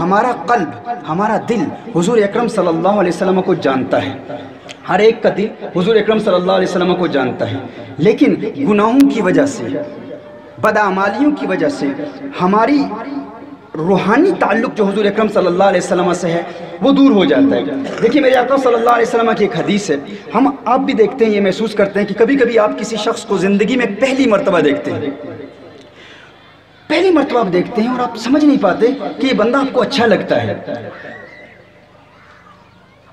ہمارا قلب، ہمارا دل حضور اکرم صلی اللہ علیہ وسلم کو جانتا ہے، ہر ایک کا دل حضور اکرم صلی اللہ علیہ وسلم کو جانتا ہے، لیکن گناہوں کی وجہ سے، بدعمالیوں کی وجہ سے ہماری روحانی تعلق جو حضور اکرم صلی اللہ علیہ وسلم سے ہے وہ دور ہو جاتا ہے۔ دیکھیے میرے آقا صلی اللہ علیہ وسلم کی ایک حدیث ہے، آپ بھی دیکھتے ہیں، یہ محسوس کرتے ہیں کہ کبھی کبھی آپ کسی شخص کو زندگی میں پہلی مرتبہ دیکھتے ہیں، پہلی مرتبہ آپ دیکھتے ہیں اور آپ سمجھ نہیں پاتے کہ یہ بندہ آپ کو اچھا لگتا ہے،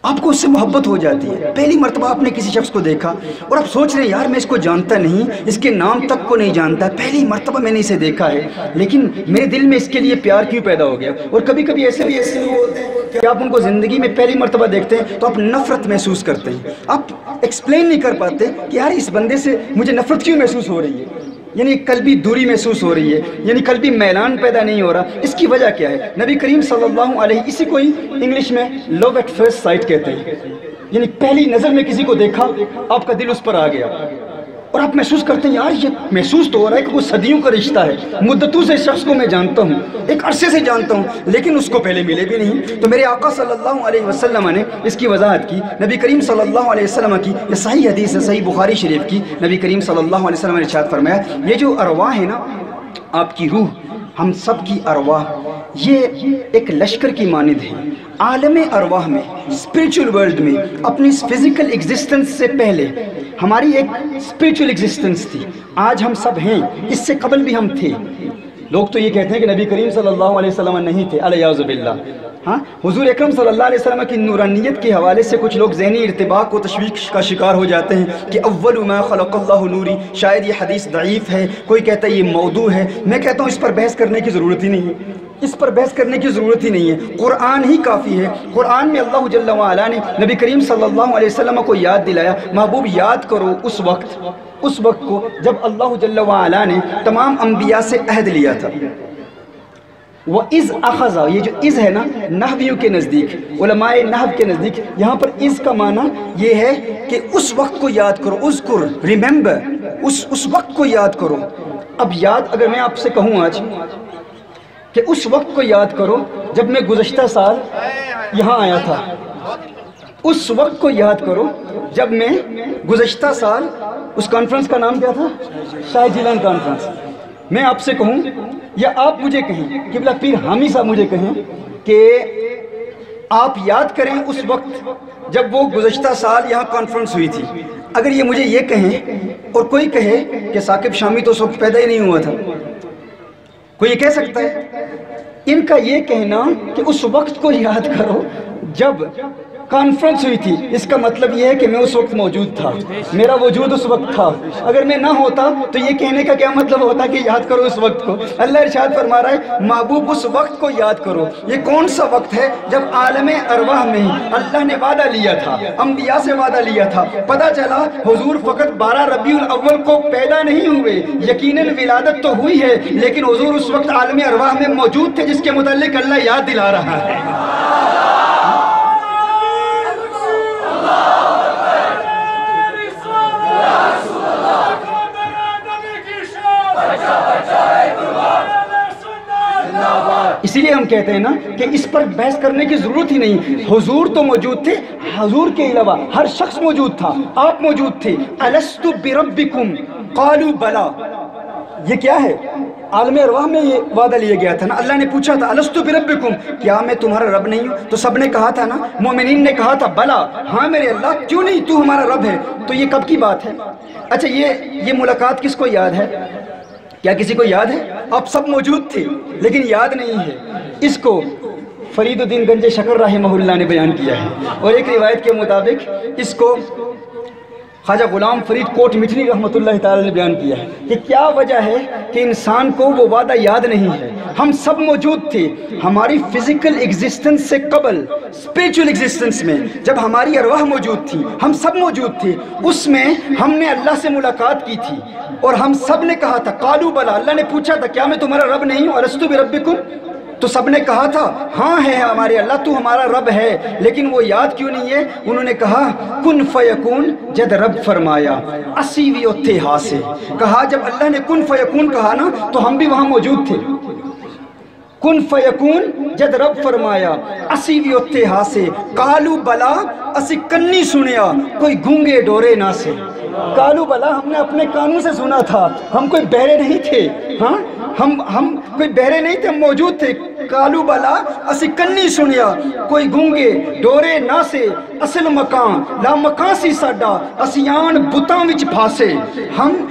آپ کو اس سے محبت ہو جاتی ہے۔ پہلی مرتبہ آپ نے کسی شخص کو دیکھا اور آپ سوچ رہے ہیں یار میں اس کو جانتا نہیں، اس کے نام تک کو نہیں جانتا، پہلی مرتبہ میں نے اسے دیکھا ہے، لیکن میرے دل میں اس کے لیے پیار کیوں پیدا ہو گیا۔ اور کبھی کبھی ایسے بھی لوگ ہوتے ہیں کہ آپ ان کو زندگی میں پہلی مرتبہ دیکھتے ہیں تو آپ نفرت محسوس کرتے ہیں، آپ ایکسپلین نہیں کر پاتے کہ یار اس بندے سے مجھے نفرت کیوں محسوس ہو رہی ہے، یعنی قلبی دوری محسوس ہو رہی ہے، یعنی قلبی میلان پیدا نہیں ہو رہا۔ اس کی وجہ کیا ہے؟ نبی کریم صلی اللہ علیہ، اسی کو ہی انگلش میں لو ایٹ فرسٹ سائٹ کہتے ہیں، یعنی پہلی نظر میں کسی کو دیکھا آپ کا دل اس پر آ گیا اور آپ محسوس کرتے ہیں یار یہ محسوس تو ہو رہا ہے کہ وہ صدیوں کا رشتہ ہے، مدتوں سے اس شخص کو میں جانتا ہوں، ایک عرصے سے جانتا ہوں، لیکن اس کو پہلے ملے بھی نہیں۔ تو میرے آقا صلی اللہ علیہ وسلم نے اس کی وضاحت کی، نبی کریم صلی اللہ علیہ وسلم کی، یہ صحیح حدیث ہے صحیح بخاری شریف کی، نبی کریم صلی اللہ علیہ وسلم نے ارشاد فرمایا یہ جو ارواح ہے نا، آپ کی روح، ہم سب کی ارواح یہ ایک لشکر کی مانند ہے۔ عالم ارواح میں، اسپریچول ورلڈ میں، اپنی فزیکل ایگزسٹنس سے پہلے ہماری ایک اسپریچول ایگزسٹنس تھی، آج ہم سب ہیں، اس سے قبل بھی ہم تھے۔ لوگ تو یہ کہتے ہیں کہ نبی کریم صلی اللہ علیہ وسلم نہیں تھے، الیاذ باللہ۔ ہاں، حضور اکرم صلی اللہ علیہ وسلم کی نورانیت کے حوالے سے کچھ لوگ ذہنی ارتباک و تشویش کا شکار ہو جاتے ہیں کہ اول ما خلق اللہ نوری، شاید یہ حدیث ضعیف ہے، کوئی کہتا ہے یہ موضوع ہے۔ میں کہتا ہوں اس پر بحث کرنے کی ضرورت ہی نہیں ہے، اس پر بحث کرنے کی ضرورت ہی نہیں ہے، قرآن ہی کافی ہے۔ قرآن میں اللہ جل وعلا نے نبی کریم صلی اللہ علیہ وسلم کو یاد دلایا، محبوب یاد کرو اس وقت کو جب اللہ جل وعلا نے تمام انبیاء سے عہد لیا تھا۔ وَإِذْ أَخَذَ، یہ جو اِذ ہے نا، نحویوں کے نزدیک، علماء نحو کے نزدیک، یہاں پر اِذ کا معنی یہ ہے کہ اس وقت کو یاد کرو، اذکر، ریممبر، اس وقت کو یاد کرو۔ اب یاد اگر میں آپ سے کہوں آج کہ اس وقت کو یاد کرو جب میں گزشتہ سال یہاں آیا تھا، اس وقت کو یاد کرو جب میں گزشتہ سال، اس کانفرنس کا نام کیا تھا؟ شاہ جیلان کانفرنس۔ میں آپ سے کہوں یا آپ مجھے کہیں، قبلہ پیر حامی صاحب مجھے کہیں کہ آپ یاد کریں اس وقت جب وہ گزشتہ سال یہاں کانفرنس ہوئی تھی، اگر یہ مجھے یہ کہیں اور کوئی کہے کہ ثاقب شامی تو اس وقت پیدا ہی نہیں ہوا تھا، کوئی یہ کہہ سکتا ہے؟ ان کا یہ کہنا کہ اس وقت کو یاد کرو جب کانفرنس ہوئی تھی، اس کا مطلب یہ ہے کہ میں اس وقت موجود تھا، میرا وجود اس وقت تھا۔ اگر میں نہ ہوتا تو یہ کہنے کا کیا مطلب ہوتا کہ یاد کرو اس وقت کو؟ اللہ ارشاد فرما رہا ہے محبوب اس وقت کو یاد کرو۔ یہ کون سا وقت ہے؟ جب عالم ارواح میں اللہ نے وعدہ لیا تھا، انبیاء سے وعدہ لیا تھا، پتہ چلا حضور فقط 12 ربیع الاول کو پیدا نہیں ہوئے، یقیناً ولادت تو ہوئی ہے، لیکن حضور اس وقت عالم ارواح میں موجود تھے، جس کے متعلق اللہ یاد دلا رہا ہے۔ اسی لیے ہم کہتے ہیں نا کہ اس پر بحث کرنے کی ضرورت ہی نہیں، حضور تو موجود تھے، حضور کے علاوہ ہر شخص موجود تھا، آپ موجود تھے۔ الست بربکم قالوا بلا، یہ کیا ہے؟ عالم ارواح میں یہ وعدہ لیا گیا تھا نا، اللہ نے پوچھا تھا الست بربکم، کیا میں تمہارا رب نہیں ہوں؟ تو سب نے کہا تھا نا، مومنین نے کہا تھا بلا، ہاں میرے اللہ، کیوں نہیں، تو ہمارا رب ہے۔ تو یہ کب کی بات ہے؟ اچھا یہ ملاقات کس کو یاد ہے؟ کیا کسی کو یاد ہے؟ آپ سب موجود تھے لیکن یاد نہیں ہے۔ اس کو فرید الدین گنج شکر رحمہ اللہ نے بیان کیا ہے، اور ایک روایت کے مطابق اس کو خواجہ غلام فرید کوٹ مٹھنی رحمۃ اللہ تعالی نے بیان کیا ہے کہ کیا وجہ ہے کہ انسان کو وہ وعدہ یاد نہیں ہے۔ ہم سب موجود تھے، ہماری فزیکل ایگزسٹنس سے قبل اسپریچول ایگزسٹنس میں جب ہماری ارواح موجود تھی، ہم سب موجود تھے، اس میں ہم نے اللہ سے ملاقات کی تھی اور ہم سب نے کہا تھا قالوا بلا، اللہ نے پوچھا تھا کیا میں تمہارا رب نہیں ہوں؟ الست بربکم، تو سب نے کہا تھا ہاں ہے ہمارے اللہ، تو ہمارا رب ہے، لیکن وہ یاد کیوں نہیں ہے؟ انہوں نے کہا کن فیکون، جد رب فرمایا اسی وی اتھے ہاں سے، کہا جب اللہ نے کن فیکون کہا نا تو ہم بھی وہاں موجود تھے۔ کن فیکون جد رب فرمایا اسی بھی اتے ہاسے کالو بلا اسی کنی سنیا کوئی گونگے ڈورے نہ سے. کالو بلا ہم نے اپنے کانوں سے سنا تھا, ہم کوئی بہرے نہیں تھے, ہاں ہم کوئی بہرے نہیں تھے, ہم موجود تھے. کالو بلا اسی کنی سنیا کوئی گونگے ڈورے نہ سے اصل مکان لا مکان سی ساڈا اسیان بتاں وچ پھاسے.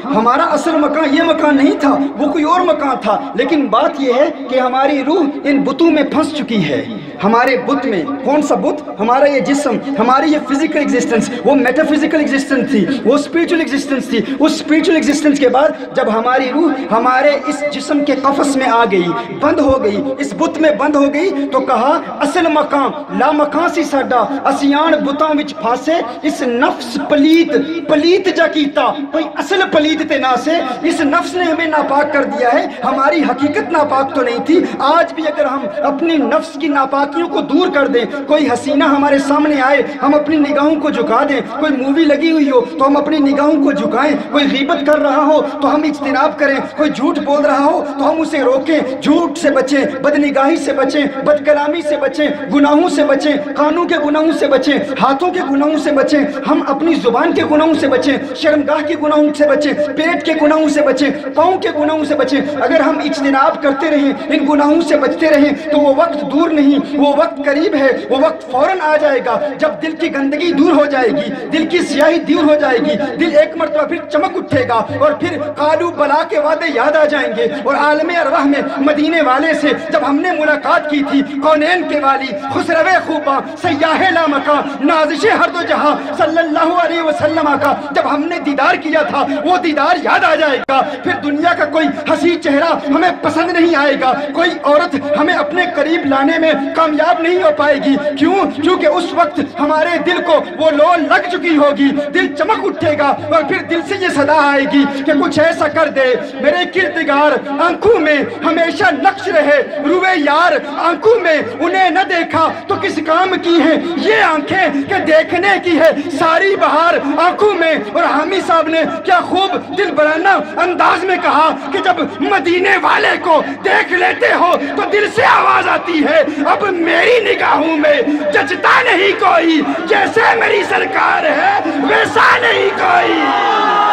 ہمارا اصل مکان یہ مکان نہیں تھا, وہ کوئی اور مکان تھا. لیکن بات یہ ہے کہ ہماری روح ان بتوں میں پھنس چکی ہے. ہمارے بت میں, کون سا بت؟ ہمارا یہ جسم, ہماری یہ فزیکل ایگزسٹنس, وہ میٹا فزیکل ایگزسٹنس تھی, وہ اسپریچول ایگزسٹنس تھی. اس اسپریچول ایگزسٹنس کے بعد جب ہماری روح ہمارے اس جسم کے قفس میں آ گئی, بند ہو گئی, اس بت میں بند ہو گئی, تو کہا اصل مکان لا مکان سی ساڈا اسیان بتاں وچ پھاسے. اس نفس پلیت جا کیتا کوئی اصل پلیت تے نہ سے. اس نفس نے ہمیں ناپاک کر دیا ہے, ہماری حقیقت ناپاک تو نہیں تھی. آج بھی اگر ہم اپنی نفس کی ناپاکیوں کو دور کر دیں, کوئی حسینہ ہمارے سامنے آئے ہم اپنی نگاہوں کو جھکا دیں, کوئی مووی لگی ہوئی ہو تو ہم اپنی نگاہوں کو جھکائیں, کوئی غیبت کر رہا ہو تو ہم اجتناب کریں, کوئی جھوٹ بول رہا ہو تو ہم اسے روکیں. جھوٹ سے بچیں, بدنگاہی سے بچیں, بد کلامی سے بچیں, گناہوں سے بچیں, کانوں کے گناہوں سے بچیں, ہاتھوں کے گناہوں سے بچیں, ہم اپنی زبان کے گناہوں سے بچیں, شرمگاہ کے گناہوں سے بچیں, پیٹ کے گناہوں سے بچیں, پاؤں کے گناہوں سے بچیں. اگر ہم اجتناب کرتے رہیں, ان گناہوں سے بچتے رہیں, تو وہ وقت دور نہیں, وہ وقت قریب ہے. وہ وقت فوراً آ جائے گا جب دل کی گندگی دور ہو جائے گی, دل کی سیاہی دور ہو جائے گی, دل ایک مرتبہ پھر چمک اٹھے گا, اور پھر قالو بلا کے وعدے یاد آ جائیں گے. اور عالم ارواح میں مدینے والے سے جب ہم نے ملاقات کی تھی, کونین کے والی خسرو خوباں سیاح لامکاں نازش ہر دو جہاں صلی اللہ علیہ وسلم کا جب ہم نے دیدار کیا تھا, وہ دیدار یاد آ جائے گا. پھر دنیا کا کوئی حسین چہرہ ہمیں پسند نہیں آئے گا, کوئی عورت ہمیں اپنے قریب لانے میں کامیاب نہیں ہو پائے گی. کیوں؟ کیونکہ اس وقت ہمارے دل کو وہ لو لگ چکی ہوگی, دل چمک اٹھے گا, اور پھر دل سے یہ صدا آئے گی کہ کچھ ایسا کر دے میرے کردگار, آنکھوں میں ہمیشہ نقش رہے روئے یار. آنکھوں میں انہیں نہ دیکھا تو کس کام کی ہیں یہ آنکھیں کہ دیکھنے کی ہے ساری بہار آنکھوں میں. اور حامی صاحب نے کیا خوب دل برانہ انداز میں کہا کہ جب مدینے والے کو دیکھ لیتے ہو تو دل سے آواز آتی ہے, اب میری نگاہوں میں جچتا نہیں کوئی, جیسے میری سرکار ہے ویسا نہیں کوئی.